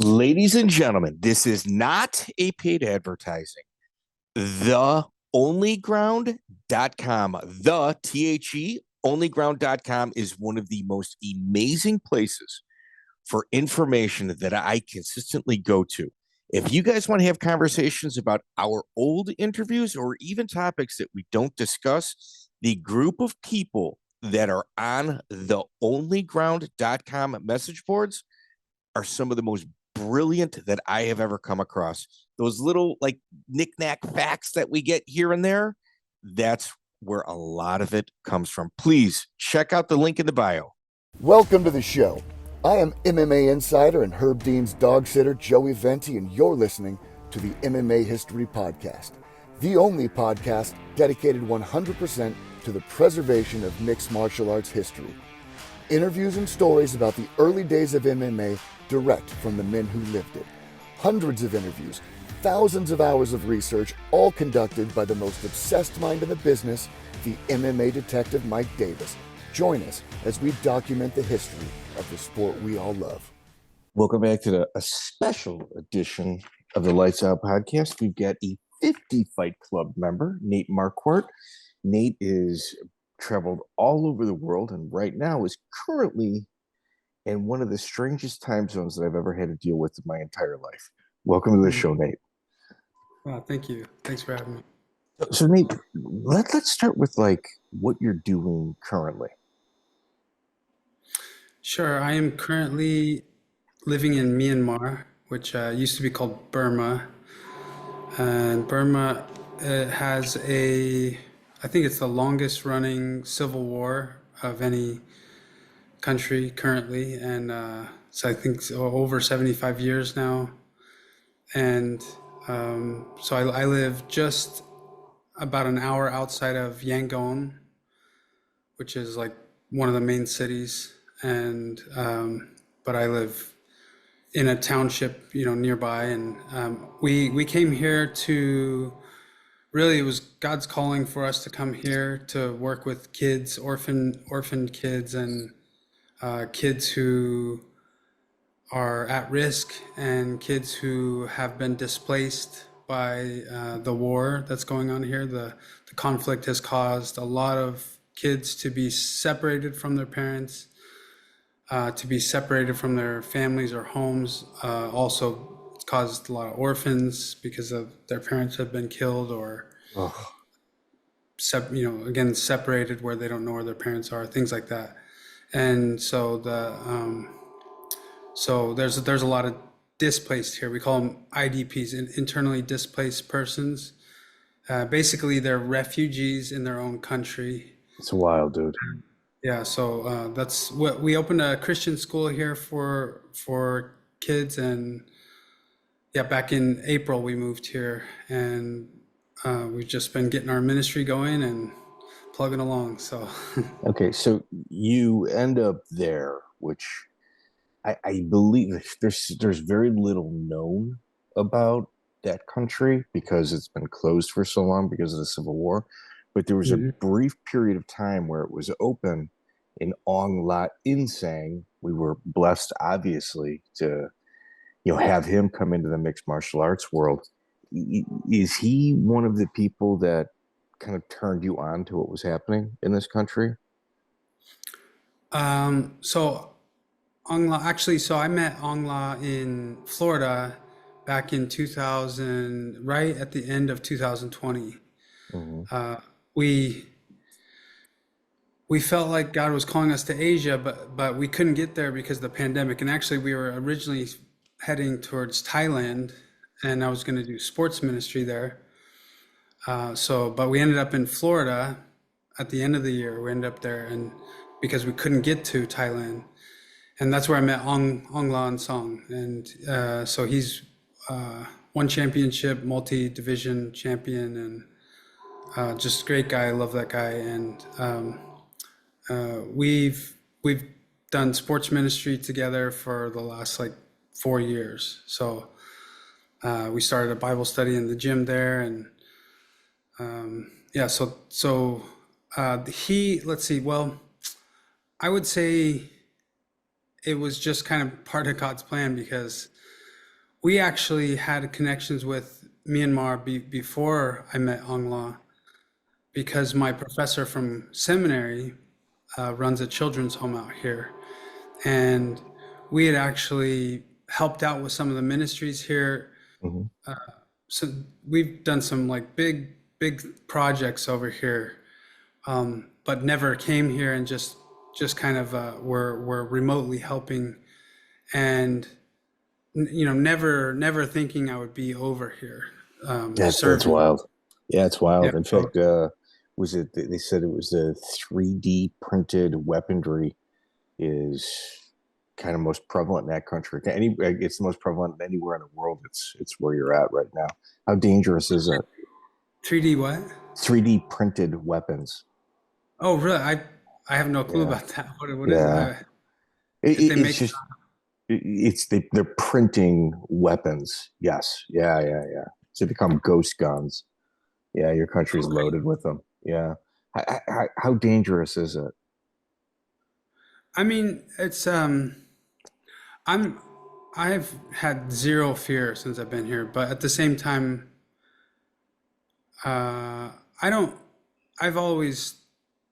Ladies and gentlemen, this is not a paid advertising. TheOnlyGround.com, onlyground.com is one of the most amazing places for information that I consistently go to. If you guys want to have conversations about our old interviews or even topics that we don't discuss, the group of people that are on the onlyground.com message boards are some of the most brilliant that I have ever come across. Those little like knickknack facts that we get here and there, that's where a lot of it comes from. Please check out the link in the bio. Welcome to the show. I am MMA insider and Herb Dean's dog sitter, Joey Venti, and you're listening to the MMA History Podcast, the only podcast dedicated 100% to the preservation of mixed martial arts history. Interviews and stories about the early days of MMA direct from the men who lived it. Hundreds of interviews, thousands of hours of research, all conducted by the most obsessed mind in the business, the MMA detective Mike Davis. Join us as we document the history of the sport we all love. Welcome back to a special edition of the Lights Out podcast. We've got a 50 Fight Club member, Nate Marquardt. Nate is traveled all over the world and right now is currently in one of the strangest time zones that I've ever had to deal with in my entire life. Welcome to the show, Nate. Well, thank you. Thanks for having me. So Nate, let's start with like what you're doing currently. Sure. I am currently living in Myanmar, which used to be called Burma. And Burma has I think it's the longest running civil war of any country currently. And so I think over 75 years now. And so I live just about an hour outside of Yangon, which is like one of the main cities. And but I live in a township, nearby. And we came here to really, it was God's calling for us to come here to work with kids, orphaned kids, and kids who are at risk, and kids who have been displaced by the war that's going on here. The conflict has caused a lot of kids to be separated from their parents, to be separated from their families or homes. Also, it's caused a lot of orphans because of their parents have been killed or, again, separated where they don't know where their parents are, things like that. And so there's a lot of displaced here. We call them IDPs, internally displaced persons. Basically, they're refugees in their own country. It's wild, dude. Yeah, so that's what we opened a Christian school here for kids, and yeah, back in April we moved here, and we've just been getting our ministry going and plugging along. So Okay, so you end up there, which I believe there's very little known about that country because it's been closed for so long because of the Civil War. But there was a brief period of time where it was open in Ong La Insang. We were blessed, obviously, to have him come into the mixed martial arts world. Is he one of the people that kind of turned you on to what was happening in this country? So Ong La, actually, so I met Ong La in Florida back in 2000, right at the end of 2020. We felt like God was calling us to Asia, but we couldn't get there because of the pandemic. And actually, we were originally heading towards Thailand, and I was going to do sports ministry there. But we ended up in Florida at the end of the year. We ended up there, and because we couldn't get to Thailand, and that's where I met Ong La Song. And so he's won championship, multi-division champion, and just a great guy. I love that guy. And we've done sports ministry together for the last like 4 years. So we started a Bible study in the gym there, and let's see. Well, I would say it was just kind of part of God's plan because we actually had connections with Myanmar before I met Ong La, because my professor from seminary runs a children's home out here. And we had actually helped out with some of the ministries here. Mhm. So we've done some like big projects over here, but never came here, and just kind of were remotely helping, and never thinking I would be over here That's serving. wild. Yeah, it's Yeah. wild. In fact, was it? They said it was the 3D printed weaponry is kind of most prevalent in that country. It's the most prevalent anywhere in the world. It's where you're at right now. How dangerous is it? 3D what? 3D printed weapons. Oh, really? I have no clue Yeah, about that. What is it? yeah. If they It's make just they're printing weapons. Yes, yeah. So they become ghost guns. Yeah, your country's Okay. loaded with them. Yeah. How dangerous is it? I mean, it's I'm I've had zero fear since I've been here, but at the same time, I don't. I've always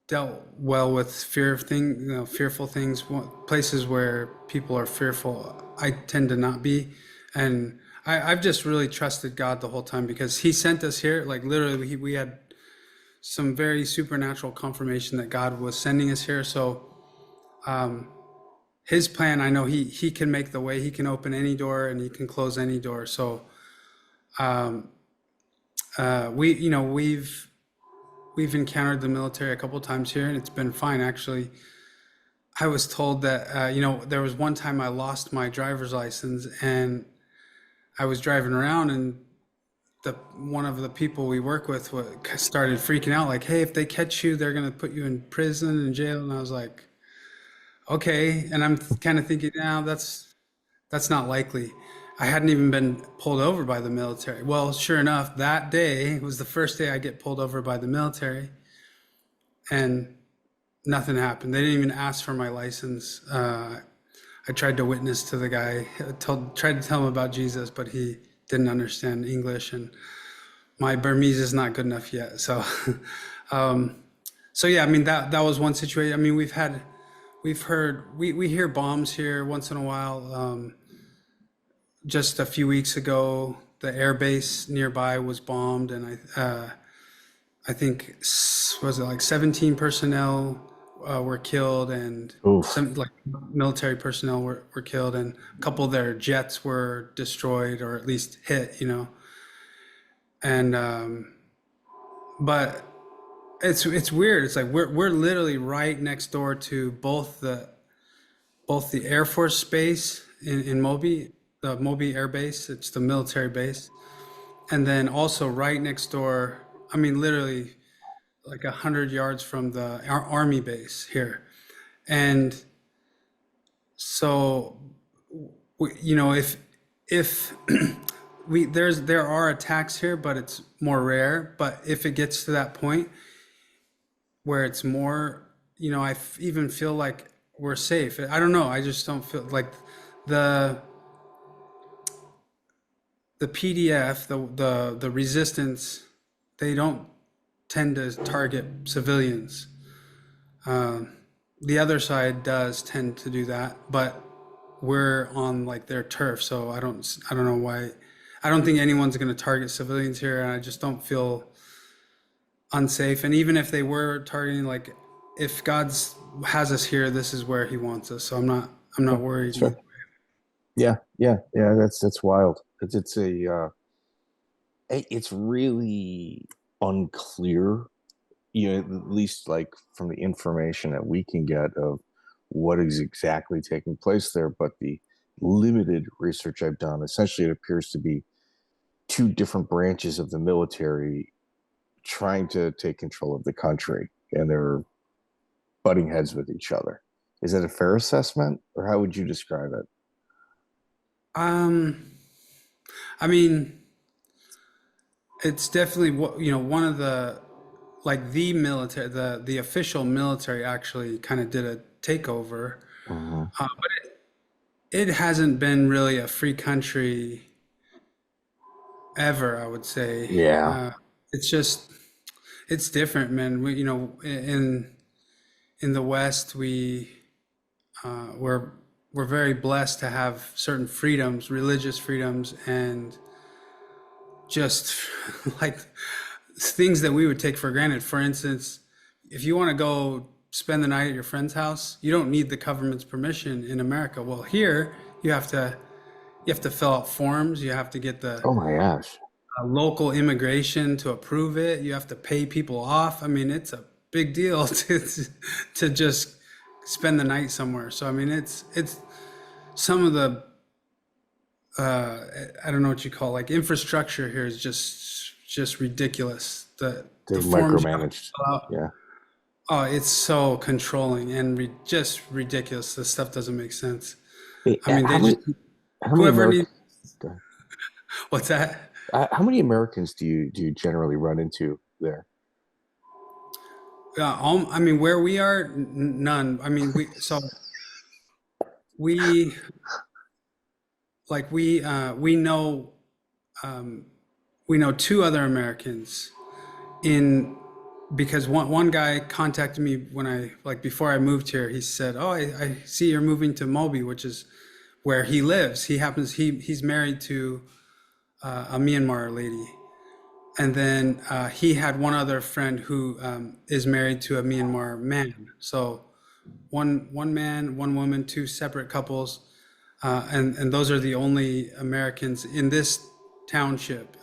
dealt well with fearful things, places where people are fearful. I tend to not be, and I've just really trusted God the whole time, because He sent us here. Like literally, we had some very supernatural confirmation that God was sending us here. So His plan, I know He can make the way. He can open any door and He can close any door. So we've encountered the military a couple times here, and it's been fine actually. I was told that there was one time I lost my driver's license, and I was driving around, and the one of the people we work with started freaking out, like, "Hey, if they catch you, they're gonna put you in prison and jail." And I was like, "Okay." And I'm kind of thinking, now that's not likely. I hadn't even been pulled over by the military. Well, sure enough, that day was the first day I get pulled over by the military, and nothing happened. They didn't even ask for my license. I tried to witness to the guy, tried to tell him about Jesus, but he didn't understand English, and my Burmese is not good enough yet. So, so yeah, I mean that was one situation. I mean, we hear bombs here once in a while. Just a few weeks ago, the air base nearby was bombed, and I think, was it like 17 personnel were killed, and Oof. some like military personnel were killed, and a couple of their jets were destroyed, or at least hit, And but it's weird. It's like we're literally right next door to both the Air Force base in Mobi, the Mobi Air Base. It's the military base, and then also right next door. I mean, literally like 100 yards from the army base here. And so, if there are attacks here, but it's more rare. But if it gets to that point where it's more, even feel like we're safe. I don't know. I just don't feel like the the PDF, the resistance, they don't tend to target civilians. The other side does tend to do that, but we're on like their turf, so I don't know why. I don't think anyone's going to target civilians here, and I just don't feel unsafe. And even if they were targeting, like, if God's has us here, this is where He wants us. So I'm not worried. Sure. Yeah. That's wild. It's really unclear, at least like from the information that we can get of what is exactly taking place there. But the limited research I've done, essentially, it appears to be two different branches of the military trying to take control of the country, and they're butting heads with each other. Is that a fair assessment, or how would you describe it? Um, I mean, it's definitely one of the, like, the military, the official military actually kind of did a takeover. Mhm. It hasn't been really a free country ever, I would say. Yeah. It's just it's different, man. In the West, we're very blessed to have certain freedoms, religious freedoms, and just like things that we would take for granted. For instance, if you want to go spend the night at your friend's house, you don't need the government's permission in America. Well, here you have to fill out forms. You have to get the Oh my gosh. local immigration to approve it. You have to pay people off. I mean, it's a big deal to just spend the night somewhere. So I mean, it's some of the I don't know what you call like infrastructure here is just ridiculous. The They're forms you have to micromanaged. fill out. Yeah. Oh, it's so controlling and just ridiculous. This stuff doesn't make sense. Hey, I mean, how they many just how many whoever Americans needs what's that? how many Americans do you generally run into there? I mean, where we are, none. I mean, we we know two other Americans in because one guy contacted me when I like before I moved here. He said, "Oh, I see you're moving to Mobi, which is where he lives. He's married to a Myanmar lady, and then he had one other friend who is married to a Myanmar man. So one man, one woman, two separate couples, and those are the only Americans in this township.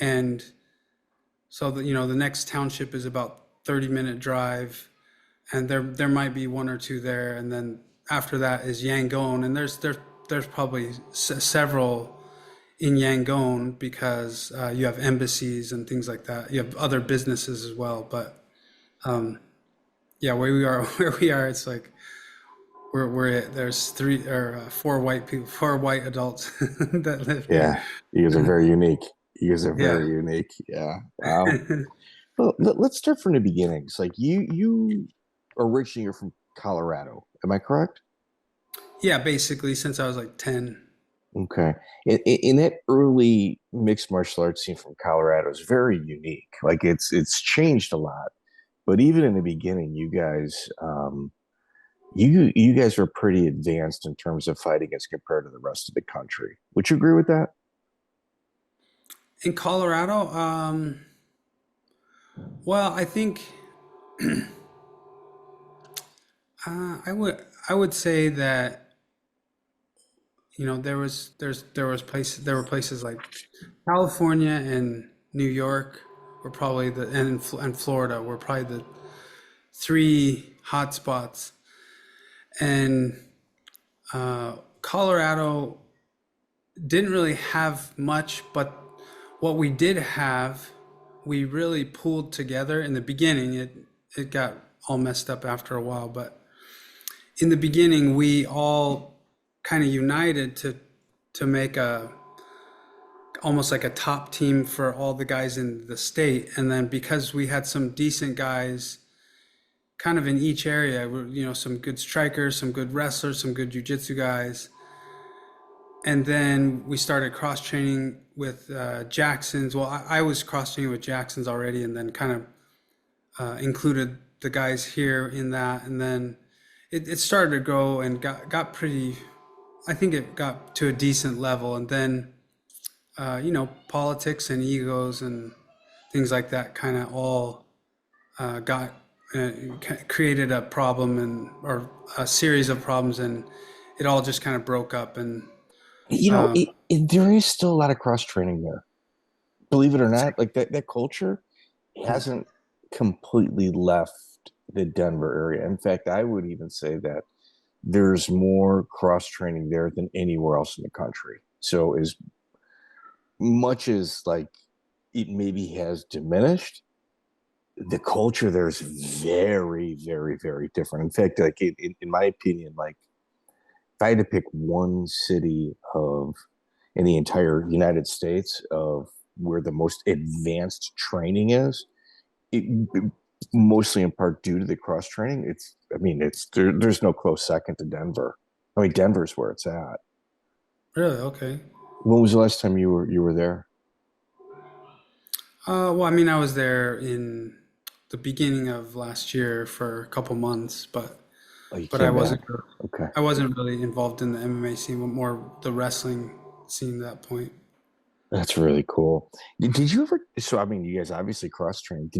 And so the next township is about 30-minute drive, and there might be one or two there, and then after that is Yangon, and there's probably several in Yangon because you have embassies and things like that. You have other businesses as well, but yeah, where we are, it's like there's three or four white people, four white adults that live here. Yeah. You guys are very unique. You guys are Yeah. very unique. Yeah. Wow. Well, let's start from the beginnings. Like you originally are from Colorado. Am I correct? Yeah, basically since I was like 10. Okay. In that early mixed martial arts scene from Colorado is very unique. Like it's changed a lot. But even in the beginning, you guys were pretty advanced in terms of fighting as compared to the rest of the country. Would you agree with that? In Colorado, well, I think I would say that there were places like California and New York were probably and Florida were probably the three hot spots, and Colorado didn't really have much, but what we did have, we really pulled together in the beginning. It got all messed up after a while, but in the beginning, we all kind of united to make a almost like a top team for all the guys in the state. And then because we had some decent guys kind of in each area, some good strikers, some good wrestlers, some good jujitsu guys. And then we started cross training with Jackson's. Well, I was cross training with Jackson's already, and then kind of included the guys here in that. And then it started to grow and got pretty, I think it got to a decent level. And then, politics and egos and things like that kind of all got created a problem or a series of problems, and it all just kind of broke up. And There is still a lot of cross training there. Believe it or not, like that culture hasn't completely left the Denver area. In fact, I would even say that there's more cross training there than anywhere else in the country. So as much as like it maybe has diminished, the culture there is very, very, very different. In fact, like in my opinion, like if I had to pick one city of in the entire United States of where the most advanced training is, it, mostly in part due to the cross training. There's no close second to Denver. I mean, Denver's where it's at. Really? Okay. When was the last time you were there? Well, I mean, I was there in the beginning of last year for a couple months, Oh, you but I came wasn't back. Okay. I wasn't really involved in the MMA scene, but more the wrestling scene at that point. That's really cool. Did you ever, so I mean, you guys obviously cross trained.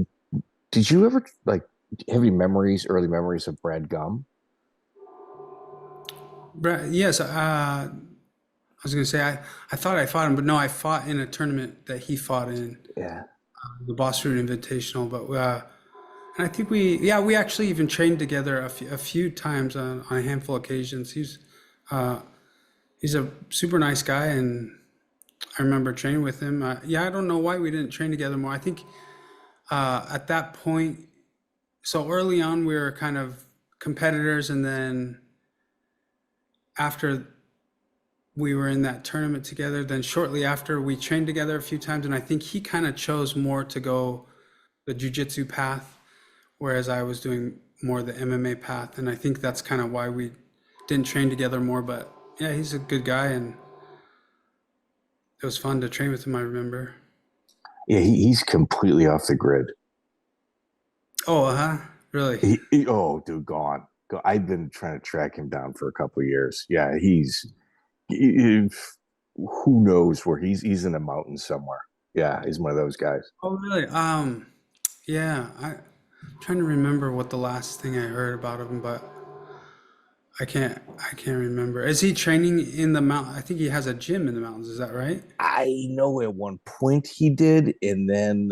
Did you ever like have any memories, early memories of Brad Gumm? Yes, I was gonna say I thought I fought him, but no, I fought in a tournament that he fought in, Yeah. the Bas Rutten Invitational. But and I think we actually even trained together a few times on a handful of occasions. Uh, he's a super nice guy, and I remember training with him. Yeah, I don't know why we didn't train together more. I think at that point, so early on, we were kind of competitors, and then after we were in that tournament together, then shortly after we trained together a few times, and I think he kind of chose more to go the jujitsu path, whereas I was doing more the MMA path, and I think that's kind of why we didn't train together more. But yeah, he's a good guy, and it was fun to train with him, I remember. Yeah, he's completely off the grid. Oh, uh-huh. Really? Oh, dude, gone. I've been trying to track him down for a couple of years. Yeah, who knows where he's in the mountains somewhere. Yeah, he's one of those guys. Oh, really? Yeah, I'm trying to remember what the last thing I heard about him, but I can't remember. Is he training in the mountain? I think he has a gym in the mountains, is that right? I know at one point he did, and then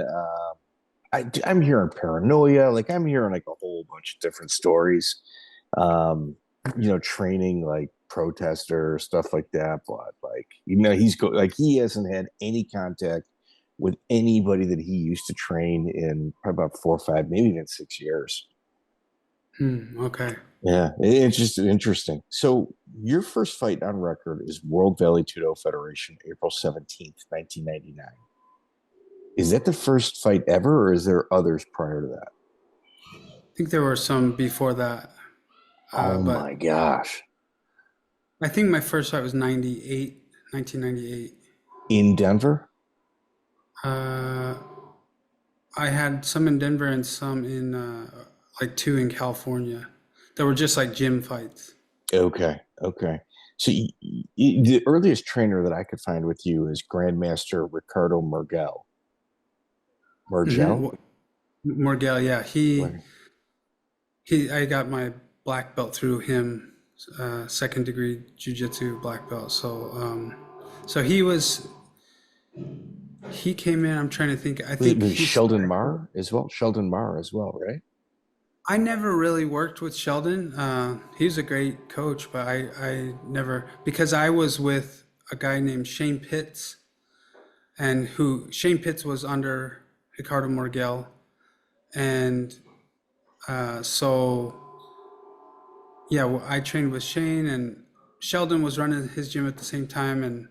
I'm hearing paranoia. Like I'm hearing like a whole bunch of different stories. Um, training like protester stuff like that. But like like he hasn't had any contact with anybody that he used to train in probably about 4 or 5, maybe even 6 years. Hmm, okay. Yeah, it's just interesting. So your first fight on record is World Valley Tudo Federation, April 17th, 1999. Is that the first fight ever, or is there others prior to that? I think there were some before that, Oh but my gosh. I think my first fight was 1998. In Denver? Uh, I had some in Denver and some in like two in California. That were just like gym fights. Okay. Okay. So the earliest trainer that I could find with you is Grandmaster Ricardo Murgel. Murgel? Hmm. Morgel, yeah, Right. I got my black belt through him, second degree jujitsu black belt. So he came in. I'm trying to think. I Was it think was he's. Sheldon Marr as well? Sheldon Marr as well, right? I never really worked with Sheldon. He's a great coach, but I never because I was with a guy named Shane Pitts, and who Shane Pitts was under Ricardo Morgel, and so yeah, well, I trained with Shane, and Sheldon was running his gym at the same time, and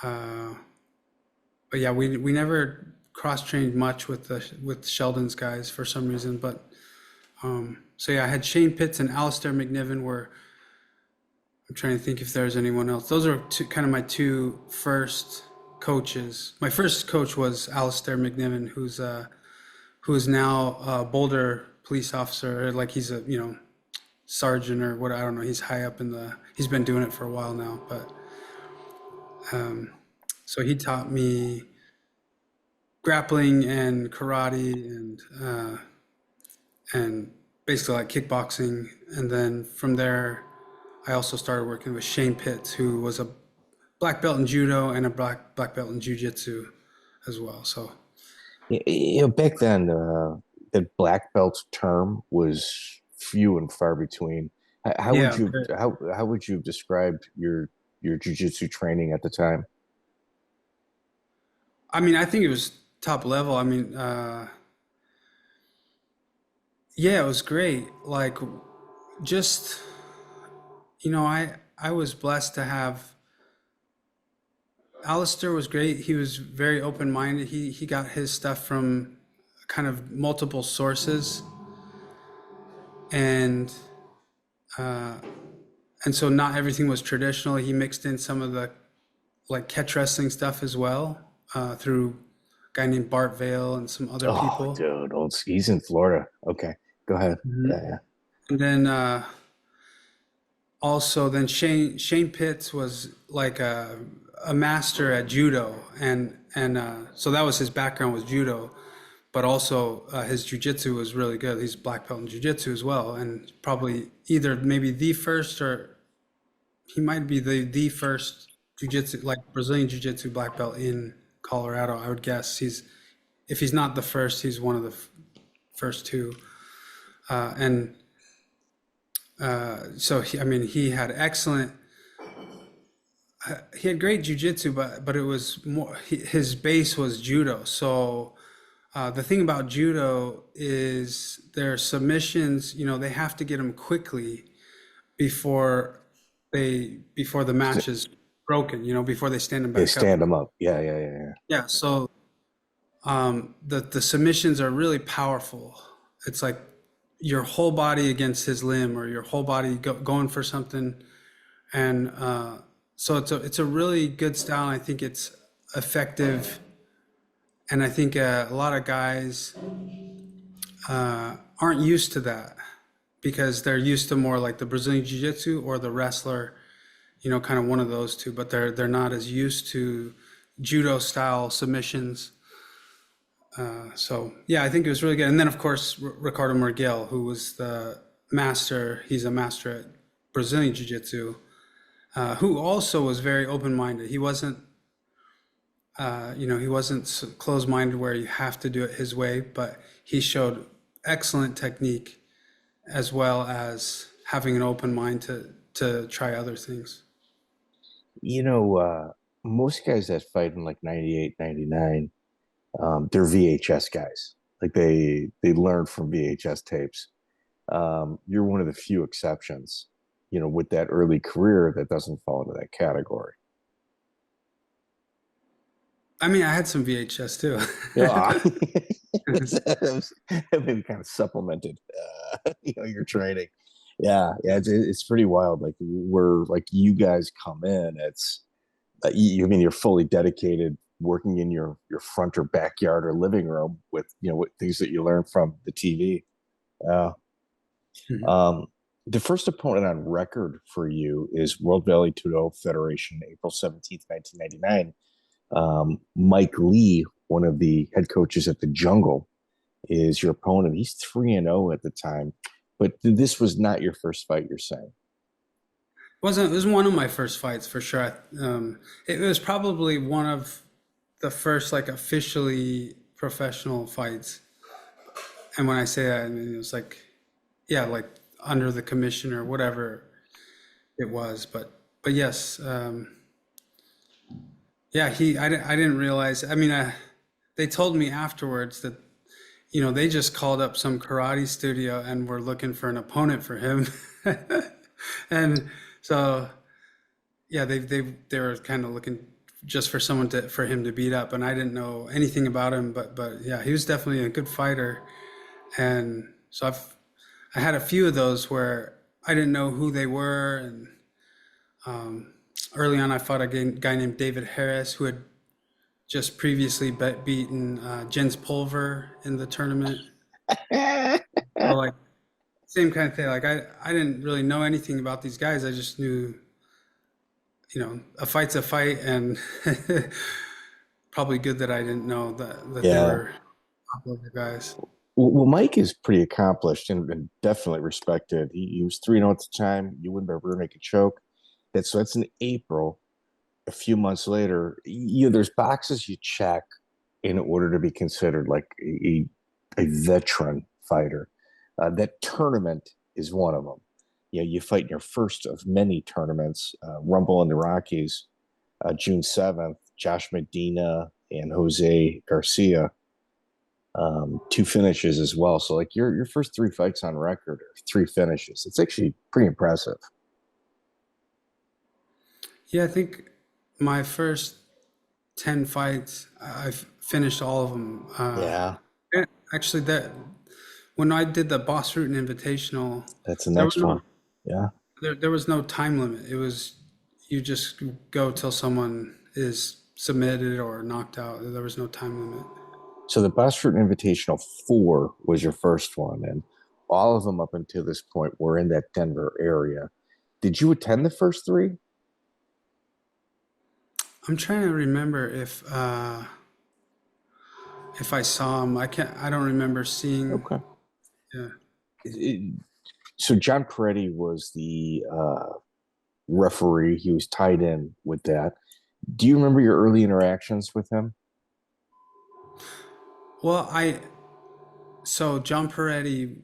uh, but yeah, we never cross trained much with Sheldon's guys for some reason. But so yeah, I had Shane Pitts and Alistair McNiven. Were I'm trying to think if there's anyone else. Those are kind of my two first coaches. My first coach was Alistair McNiven, who is now a Boulder police officer. Like he's a sergeant or what, I don't know. He's high up in the. He's been doing it for a while now, but so he taught me grappling and karate and basically like kickboxing. And then from there, I also started working with Shane Pitts, who was a black belt in judo and a black belt in jujitsu as well. So Back then, the black belt term was few and far between. How would yeah, you how would you have described your jujitsu training at the time? I mean, I think it was top level. I mean, yeah, it was great. Like just I was blessed to have Alistair was great. He was very open minded. He got his stuff from kind of multiple sources, and uh, and so not everything was traditional. He mixed in some of the like catch wrestling stuff as well, through a guy named Bart Vale and some other Oh, people. dude, he's in Florida. Okay, go ahead. Mhm. Yeah. And then also then Shane Pitts was like a master at judo, and so that was his background, was judo, but also his jujitsu was really good. He's black belt in jujitsu as well, and probably either maybe the first, or he might be the first jujitsu, like Brazilian jiu-jitsu black belt in Colorado. I would guess if he's not the first, he's one of the first two. And so I mean, he had great jujitsu, but it was more, his base was judo. So the thing about judo is their submissions, they have to get them quickly before the match is broken, before they stand them They back up. stand them up. Yeah. Yeah. So the submissions are really powerful. It's like your whole body against his limb, or your whole body going for something. And so it's a really good style. I think it's effective. And I think a lot of guys aren't used to that, because they're used to more like the Brazilian Jiu-Jitsu or the wrestler, kind of one of those two, but they're not as used to judo style submissions. So yeah, I think it was really good. And then of course, Ricardo Murgel, who was the master, he's a master at Brazilian Jiu-Jitsu, who also was very open-minded. He wasn't, he wasn't closed-minded where you have to do it his way, but he showed excellent technique, as well as having an open mind to try other things. Most guys that fight in like 98, 99, they're VHS guys. Like they learn from VHS tapes. You're one of the few exceptions, with that early career that doesn't fall into that category. I mean, I had some VHS too. Yeah, maybe kind of supplemented, your training. Yeah, it's pretty wild. Like where like you guys come in, it's I mean you're fully dedicated, working in your front or backyard or living room with with things that you learn from the TV. Yeah. Um, the first opponent on record for you is World Valley Tudo Federation, April 17th, 1999. Mike Lee, one of the head coaches at the Jungle, is your opponent. He's 3-0 at the time, but this was not your first fight, you're saying? It was one of my first fights for sure. It was probably one of the first like officially professional fights. And when I say that, I mean, it was like, yeah, like under the commission or whatever it was. But yes, yeah, I didn't realize. I mean, they told me afterwards that, they just called up some karate studio and were looking for an opponent for him. And so, yeah, they were kind of looking just for someone for him to beat up, and I didn't know anything about him, but yeah, he was definitely a good fighter. And so I had a few of those where I didn't know who they were, and early on I fought a guy named David Harris, who had just previously beaten Jens Pulver in the tournament. So like same kind of thing. Like I didn't really know anything about these guys. I just knew, a fight's a fight, and probably good that I didn't know that they were popular guys. Well, Mike is pretty accomplished and definitely respected. He was 3-0 at the time. You win by rear naked choke. That's in April. A few months later, there's boxes you check in order to be considered like a veteran fighter. That tournament is one of them. You fight in your first of many tournaments, Rumble in the Rockies, June 7th, Josh Medina and Jose Garcia, 2 finishes as well. So like your first 3 fights on record are 3 finishes. It's actually pretty impressive. Yeah, I think my first 10 fights, I've finished all of them. Actually, when I did the Bas Rutten Invitational, that's the next one. Yeah. There was no time limit. It was, you just go till someone is submitted or knocked out. There was no time limit. So the Bas Rutten Invitational 4 was your first one, and all of them up until this point were in that Denver area. Did you attend the first three? I'm trying to remember if I saw him. I don't remember seeing. Okay. Yeah. So John Perretti was the referee. He was tied in with that. Do you remember your early interactions with him Well, so John Perretti,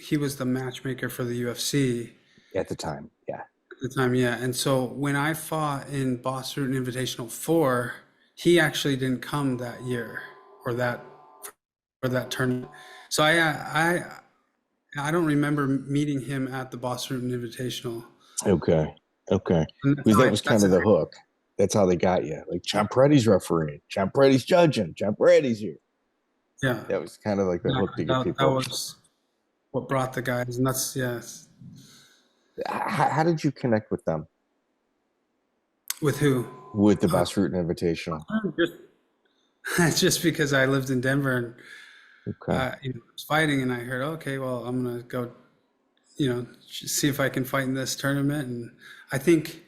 he was the matchmaker for the UFC at the time? Yeah. at the time, yeah. And so when I fought in Bas Rutten Invitational 4, he actually didn't come that year or that tournament. So I don't remember meeting him at the Bas Rutten Invitational. Okay. Okay. And Because that was kind of the hook. That's how they got you. Like John Peretti's refereeing, John Peretti's judging, John Peretti's here. yeah, That was kind of like the hook to get that people. was what brought the guys, and that's yes. How did you connect with them? With who? With the Bas Rutten Invitational? Just because I lived in Denver and Okay. was fighting, and I heard, okay, well, I'm gonna go, see if I can fight in this tournament. And I think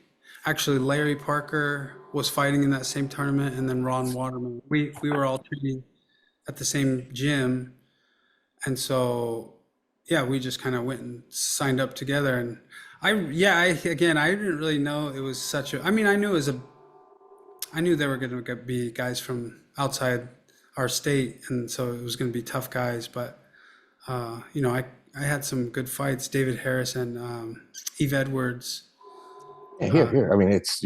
actually Larry Parker was fighting in that same tournament, and then Ron Waterman. We were all training at the same gym, and so yeah, we just kind of went and signed up together. And I didn't really know it was such a. I mean, I knew there were going to be guys from outside our state, and so it was going to be tough guys. But I had some good fights. David Harris and Eve Edwards. Yeah, here. I mean, it's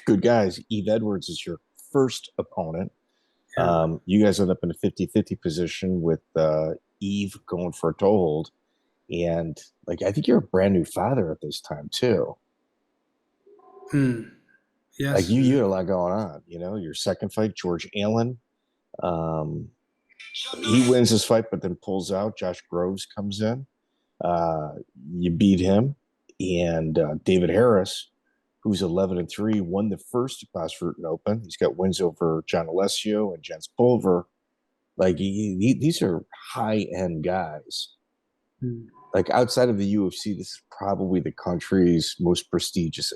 good guys. Eve Edwards is your first opponent. Yeah. You guys end up in a 50-50 position with Eve going for a toehold. And like, I think you're a brand new father at this time too. Like Yes. you had a lot going on, your second fight, George Allen. Um, he wins his fight, but then pulls out. Josh Groves comes in. Uh, you beat him. And David Harris, who's 11-3, won the first Bas Rutten Open. He's got wins over John Alessio and Jens Pulver. Like these are high-end guys. Like outside of the UFC, this is probably the country's most prestigious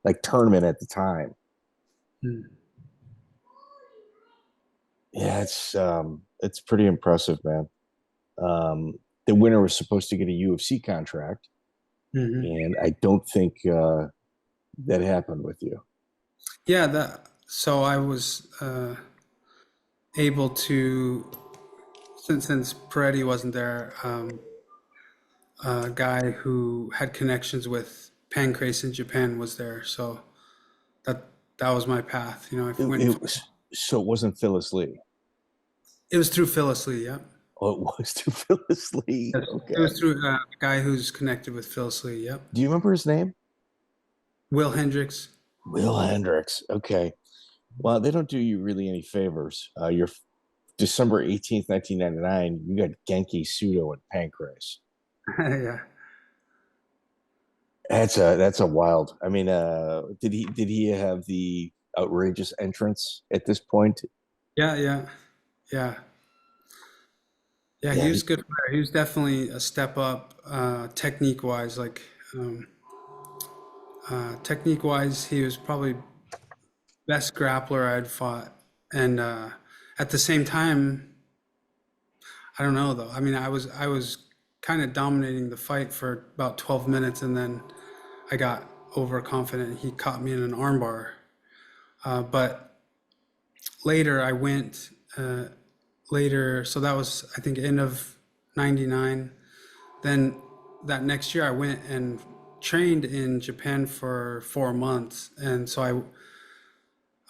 like tournament at the time. Yeah, it's pretty impressive, man. The winner was supposed to get a UFC contract, and I don't think that happened with you. Yeah, so I was able to, since Peretti wasn't there, a guy who had connections with Pancrase in Japan was there. So that that was my path. So it wasn't Phyllis Lee. It was through Phyllis Lee. Yeah. Oh, it was through Phyllis Lee. Yes. Okay. It was through a guy who's connected with Phyllis Lee. Yep. Do you remember his name? Will Hendricks. Will Hendricks. Okay. Well, they don't do you really any favors. You're December 18th, 1999. You got Genki, Sudo, and Pancrase. Yeah. That's a wild. I mean, did he have the outrageous entrance at this point? Yeah. Yeah. Yeah. Yeah. Yeah, He was good player. He was definitely a step up technique wise. Like technique wise, he was probably best grappler I'd fought. And at the same time, I don't know though. I mean, I was kind of dominating the fight for about 12 minutes, and then I got overconfident. He caught me in an armbar. But later I went later, so that was I think end of '99. Then that next year I went and trained in Japan for 4 months, and so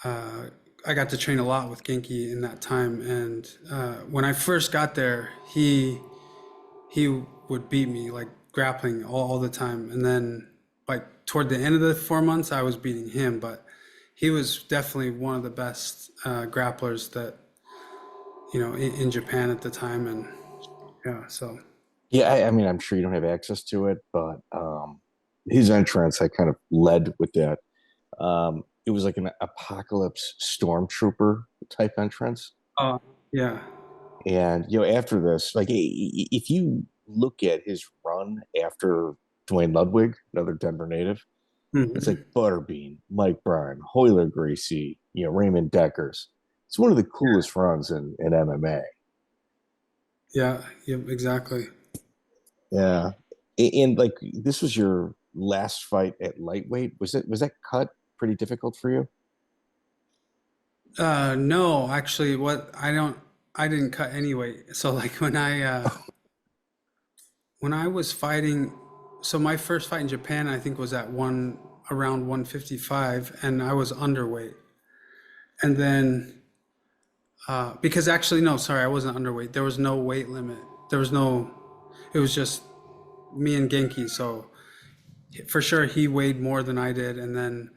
I got to train a lot with Genki in that time. And when I first got there, he would beat me like grappling all the time. And then like toward the end of the 4 months, I was beating him. But he was definitely one of the best grapplers that in Japan at the time. And yeah, so Yeah, I mean, I'm sure you don't have access to it, but his entrance, I kind of led with that. it was like an apocalypse stormtrooper type entrance. Oh, yeah. And after this, like if you look at his run after Dwayne Ludwig, another Denver native, it's like Hmm. Butterbean, Mike Bryan, Hoyler Gracie, Raymond Deckers. It's one of the coolest runs in MMA. Yeah, yep, exactly. Yeah. And like this was your last fight at lightweight. Was that cut pretty difficult for you? No, actually, I didn't cut any weight. So like when I was fighting, so my first fight in Japan, I think was at around 155, and I was underweight. And then, because actually, no, sorry, I wasn't underweight. There was no weight limit. There was no, it was just me and Genki. So for sure, he weighed more than I did. And then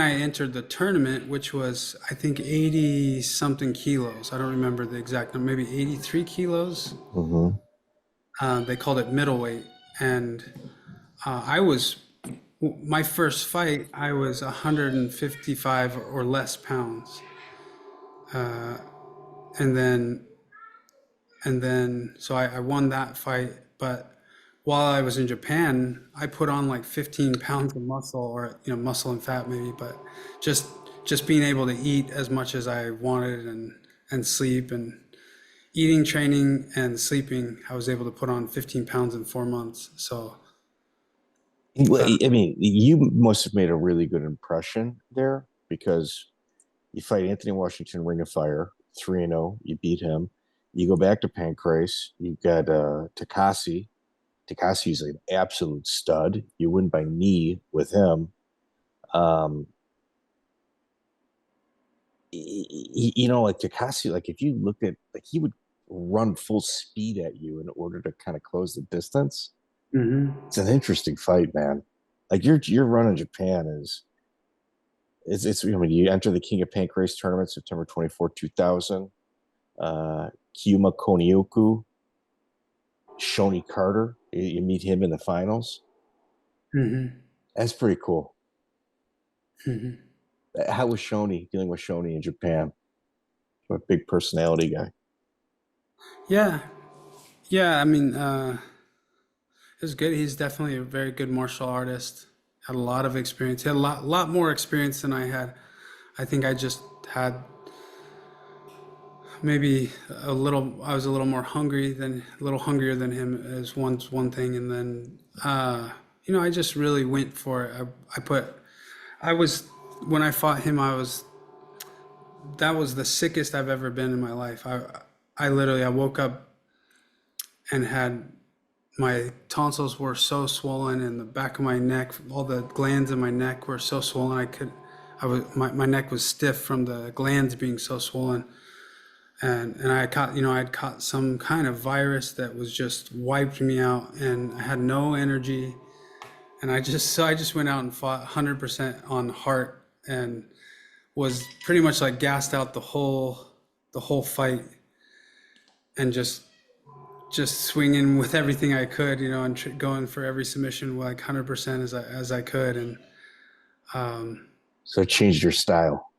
I entered the tournament, which was, I think, 80 something kilos. I don't remember the exact number, maybe 83 kilos. Mm-hmm. They called it middleweight. And I was, my first fight, I was 155 or less pounds. And then, so I won that fight. But while I was in Japan, I put on like 15 pounds of muscle, or muscle and fat maybe, but just just being able to eat as much as I wanted, and sleep, and eating, training, and sleeping, I was able to put on 15 pounds in 4 months. So Well, uh, I mean, you must have made a really good impression there because you fight Anthony Washington, Ring of Fire, 3-0. You beat him. You go back to Pancrase. You got Takasi. Takasi's an absolute stud. You win by knee with him. Um, like Takasi, like if you looked at, like he would run full speed at you in order to kind of close the distance. mhm. It's an interesting fight, man. Like your run in Japan it's I mean, you enter the King of Pancrase tournament September 24th, 2000. Kiuma Kunioku, Shonie Carter, you meet him in the finals. Mhm. That's pretty cool. Mhm. How was Shonie dealing with Shonie in Japan? A big personality guy. Yeah, yeah. I mean, it was good. He's definitely a very good martial artist. Had a lot of experience. He had a lot more experience than I had. I think I just had maybe I was a little hungrier than him, is one thing. And then, I just really went for it. I was, when I fought him, that was the sickest I've ever been in my life. I woke up and had, my tonsils were so swollen, and the back of my neck, all the glands in my neck were so swollen. My neck was stiff from the glands being so swollen. And I'd caught some kind of virus that was just wiped me out, and I had no energy. And I just went out and fought 100% on heart, and was pretty much like gassed out the whole fight, and just swinging with everything I could, and going for every submission like 100% as I could. And So it changed your style.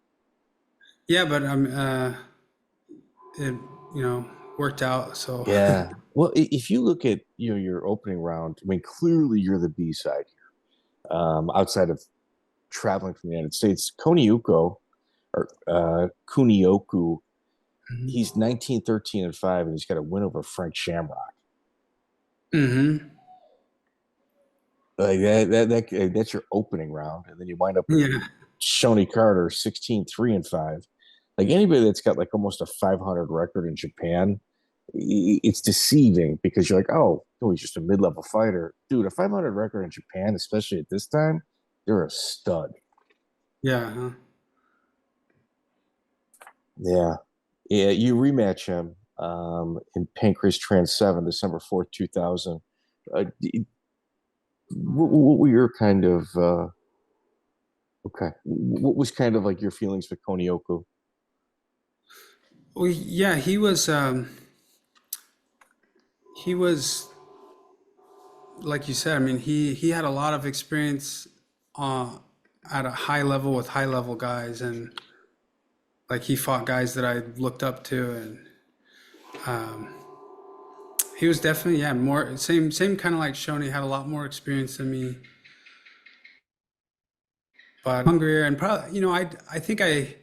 yeah, but it worked out. So Yeah. Well, if you look at your opening round, I mean, clearly you're the B side here. Outside of traveling from the United States, Kunioku, he's 19-13-5, and he's got a win over Frank Shamrock. hmm. Like that's your opening round, and then you wind up with Yeah. Shonie Carter, 16-3-5. Like anybody that's got like almost a 500 record in Japan, it's deceiving because you're like, oh, he's just a mid-level fighter, dude. A 500 record in Japan, especially at this time, they're a stud. Yeah. Huh? Yeah, yeah. You rematch him in Pancrase Trans 7, December 4th, 2000. Uh, what were your kind of okay? What was kind of like your feelings with Konioku? Well, yeah, he was like you said. I mean, he had a lot of experience, uh, at a high level with high level guys, and like he fought guys that I looked up to, and he was definitely, yeah, more same kind of like Shonie, had a lot more experience than me, but hungrier, and probably, I think I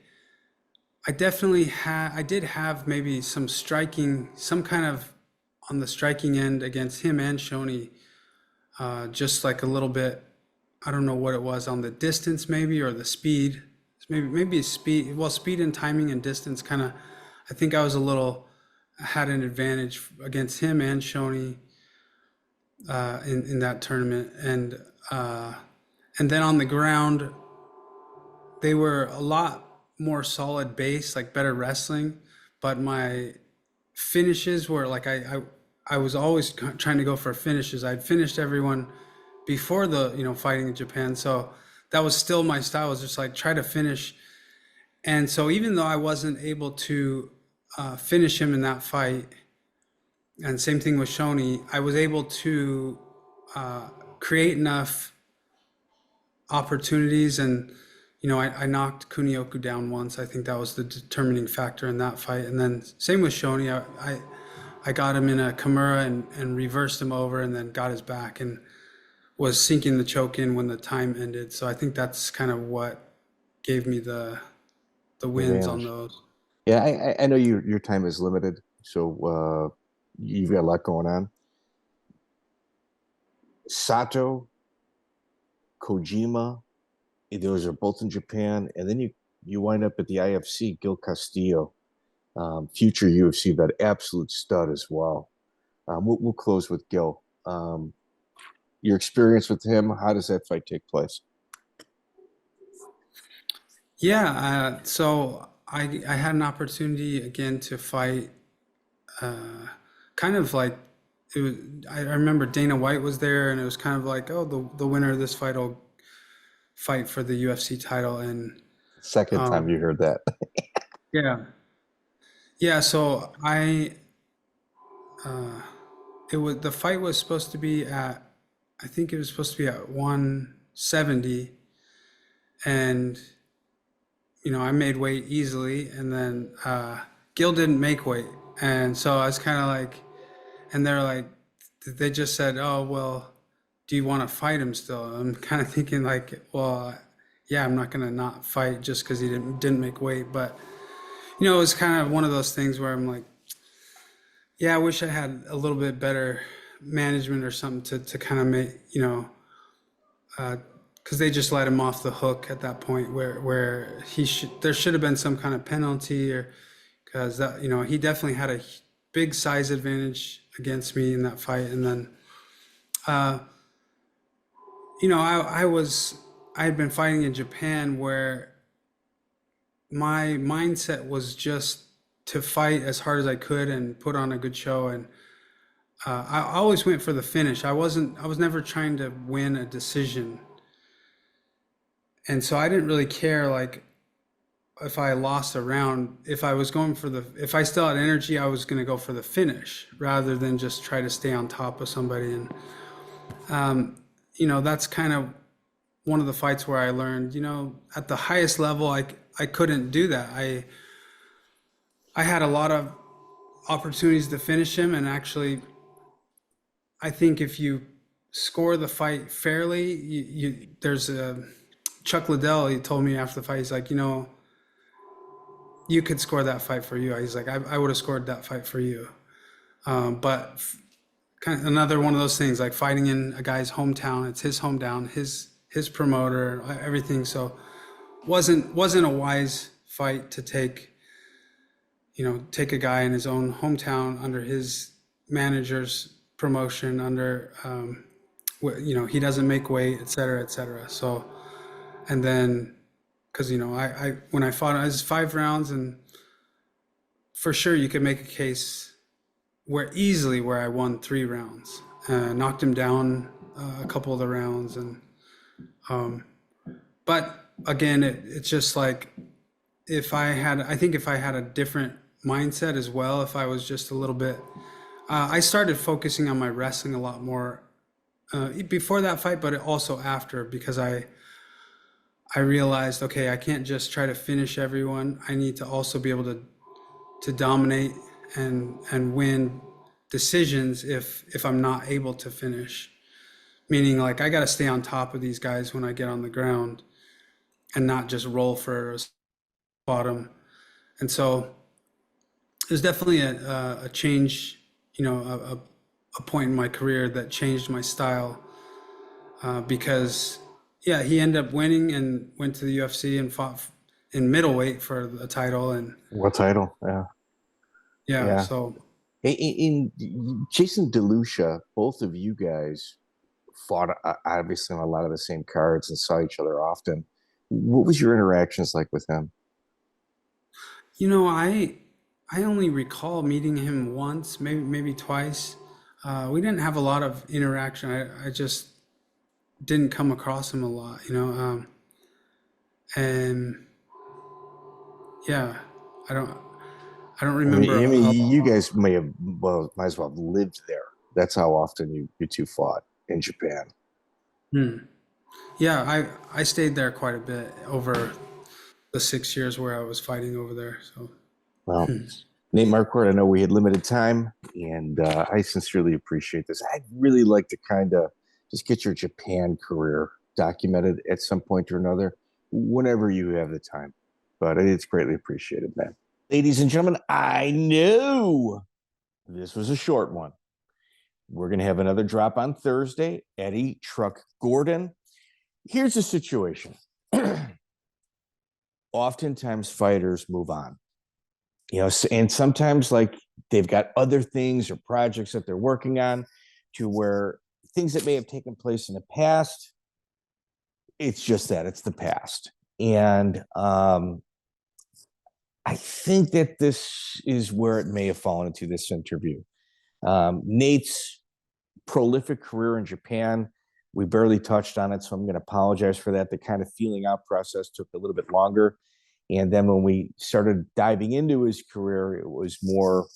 definitely I did have maybe some kind of on the striking end against him and Shonie, just like a little bit. I don't know what it was on the distance maybe, or the speed. Maybe speed. Well, speed and timing and distance kind of. I think I was had an advantage against him and Shonie in that tournament, and then on the ground, they were a lot more solid base, like better wrestling, but my finishes were like I was always trying to go for finishes. I'd finished everyone before the fighting in Japan, so that was still my style, was just like try to finish. And so even though I wasn't able to finish him in that fight, and same thing with Shonie, I was able to create enough opportunities, and I knocked Kunioku down once. I think that was the determining factor in that fight. And then same with Shonie, I got him in a Kimura and reversed him over, and then got his back and was sinking the choke in when the time ended. So I think that's kind of what gave me the wins on those. Yeah, I know your time is limited, so you've got a lot going on. Sato, Kojima, those are both in Japan, and then you wind up at the IFC, Gil Castillo, future UFC, that absolute stud as well. We'll close with Gil. Your experience with him, how does that fight take place? Yeah, so I had an opportunity again to fight, kind of like it was. I remember Dana White was there, and it was kind of like, oh, the winner of this fight will fight for the UFC title, and Second time you heard that. yeah, yeah. So the fight was supposed to be at, I think it was supposed to be at 170, and I made weight easily, and then Gil didn't make weight, and so I was kind of like, and they're like, they just said, "Oh, well, do you want to fight him still?" I'm kind of thinking like, well, yeah, I'm not gonna not fight just because he didn't make weight, but it was kind of one of those things where I'm like, yeah, I wish I had a little bit better management or something to kind of make, because they just let him off the hook at that point where there should have been some kind of penalty, or because that he definitely had a big size advantage against me in that fight. And then I had been fighting in Japan, where my mindset was just to fight as hard as I could and put on a good show, and I always went for the finish. I was never trying to win a decision. And so I didn't really care, like, if I lost a round. If I still had energy, I was going to go for the finish rather than just try to stay on top of somebody. And, that's kind of one of the fights where I learned, at the highest level, I couldn't do that. I had a lot of opportunities to finish him. And actually, I think if you score the fight fairly, there's a Chuck Liddell, he told me after the fight, he's like, you could score that fight for you. He's like, I would have scored that fight for you. But kind of another one of those things, like fighting in a guy's hometown, it's his hometown, his promoter, everything. So wasn't a wise fight to take a guy in his own hometown under his manager's promotion, under, he doesn't make weight, et cetera, et cetera. So, and then, because, when I fought, it was 5 rounds, and for sure you could make a case where I won 3 rounds, knocked him down a couple of the rounds. And, but again, it's just like, if I had a different mindset as well, if I was just a little bit, I started focusing on my wrestling a lot more before that fight, but also after, because I realized, okay, I can't just try to finish everyone. I need to also be able to dominate and win decisions if I'm not able to finish. Meaning, like, I got to stay on top of these guys when I get on the ground and not just roll for a bottom. And so there's definitely a change, a point in my career that changed my style because, yeah, he ended up winning and went to the UFC and fought in middleweight for the title. And What title? Yeah. yeah, Yeah. so In Jason DeLucia, both of you guys fought obviously on a lot of the same cards and saw each other often. What was your interactions like with him? I only recall meeting him once, maybe twice. We didn't have a lot of interaction. I just didn't come across him a lot, and yeah, I don't I don't remember I a mean, you guys may have, well, might as well have lived there. That's how often you two fought in Japan. hmm. Yeah, I stayed there quite a bit over the 6 years where I was fighting over there. So Well, Nate Marquardt, I know we had limited time, and I sincerely appreciate this. I'd really like to kind of just get your Japan career documented at some point or another, whenever you have the time. But it's greatly appreciated, man. Ladies and gentlemen, I knew this was a short one. We're going to have another drop on Thursday. Eddie Truck Gordon. Here's the situation. Oftentimes, fighters move on, and sometimes like they've got other things or projects that they're working on to where things that may have taken place in the past, it's just that it's the past. And I think that this is where it may have fallen into this interview. Nate's prolific career in Japan, we barely touched on it, so I'm going to apologize for that. The kind of feeling out process took a little bit longer. And then when we started diving into his career, it was more,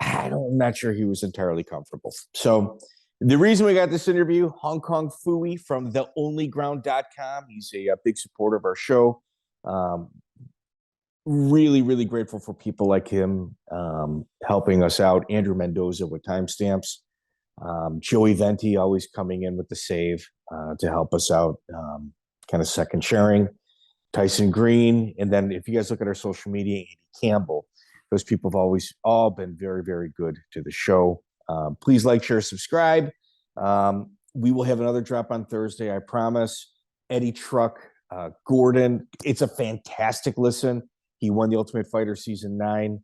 I'm not sure he was entirely comfortable. So the reason we got this interview, Hong Kong Phooey from theonlyground.com. He's a big supporter of our show. Um, really, really grateful for people like him helping us out. Andrew Mendoza with timestamps. Joey Venti always coming in with the save to help us out, kind of second sharing. Tyson Green. And then if you guys look at our social media, Andy Campbell, those people have always all been very, very good to the show. Please like, share, subscribe. We will have another drop on Thursday, I promise. Eddie Truck, Gordon. It's a fantastic listen. He won the Ultimate Fighter season 9.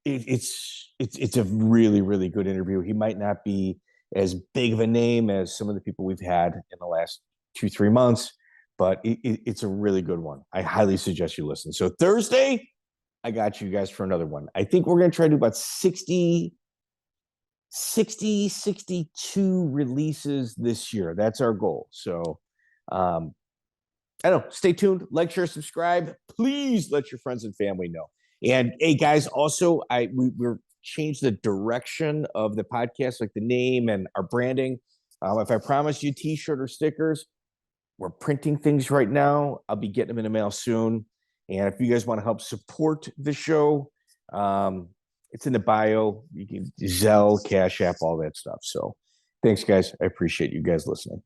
It's a really, really good interview. He might not be as big of a name as some of the people we've had in the last 2-3 months, but it's a really good one. I highly suggest you listen. So Thursday, I got you guys for another one. I think we're going to try to do about 62 releases this year. That's our goal. So, I don't know. Stay tuned. Like, share, subscribe. Please let your friends and family know. And hey, guys, also, we're changed the direction of the podcast, like the name and our branding. If I promise you a t-shirt or stickers, we're printing things right now. I'll be getting them in the mail soon. And if you guys want to help support the show, it's in the bio. You can Zelle, Cash App, all that stuff. So thanks, guys. I appreciate you guys listening.